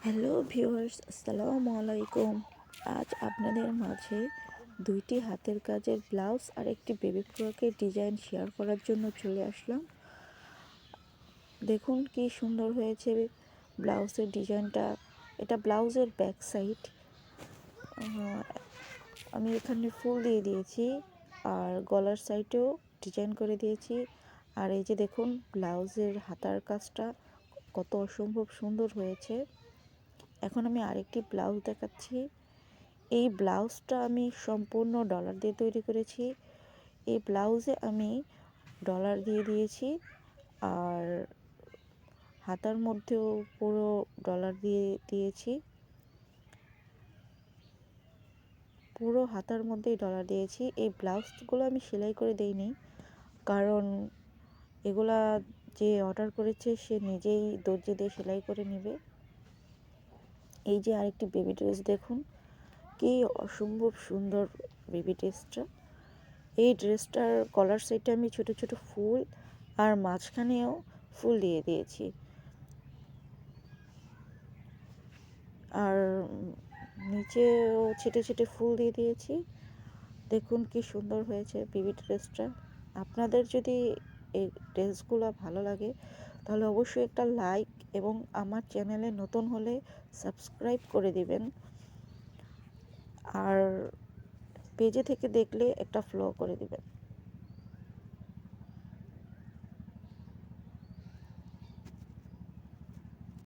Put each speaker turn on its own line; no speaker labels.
Hello viewers, আসসালামু আলাইকুম। আজ আপনাদের মাঝে দুইটি হাতের কাজের ব্লাউজ আর একটি বেবি ফ্রকের ডিজাইন শেয়ার করার জন্য চলে আসলাম। দেখুন কি সুন্দর হয়েছে ব্লাউজের ডিজাইনটা। এটা ব্লাউজের ব্যাক সাইড। আমি এখানে ফুল দিয়ে দিয়েছি আর গলার সাইডেও ডিজাইন করে দিয়েছি। আর এই যে দেখুন ব্লাউজের হাতার কাজটা কত অসম্ভব সুন্দর হয়েছে। এখন আমি আরেকটি ব্লাউজ দেখাচ্ছি। এই ব্লাউজটা আমি সম্পূর্ণ ডলার দিয়ে তৈরি করেছি। এই ব্লাউজে আমি ডলার দিয়ে দিয়েছি আর হাতার মধ্যেও পুরো ডলার দিয়ে দিয়েছি। পুরো হাতার মধ্যেই ডলার দিয়েছি। এই ব্লাউজগুলো আমি সেলাই করে দেইনি, কারণ এগুলা যে অর্ডার করেছে সে নিজেই দর্জি দিয়ে সেলাই করে নেবে। এই যে আরেকটি বেবি ড্রেস দেখুন, কি অসম্ভব সুন্দর বেবি ড্রেসটা। এই ড্রেসটার কলার সাইডে আমি ছোট ছোট ফুল আর মাঝখানেও ফুল দিয়ে দিয়েছি, আর নিচেও ছেটে ছেটে ফুল দিয়ে দিয়েছি। দেখুন কি সুন্দর হয়েছে বেবি ড্রেসটা। আপনাদের যদি এই ড্রেসগুলো ভালো লাগে তাহলে অবশ্যই একটা লাইক এবং আমার চ্যানেলে নতুন হলে সাবস্ক্রাইব করে দিবেন। আর পেজে থেকে দেখলে একটা ফলো করে দিবেন।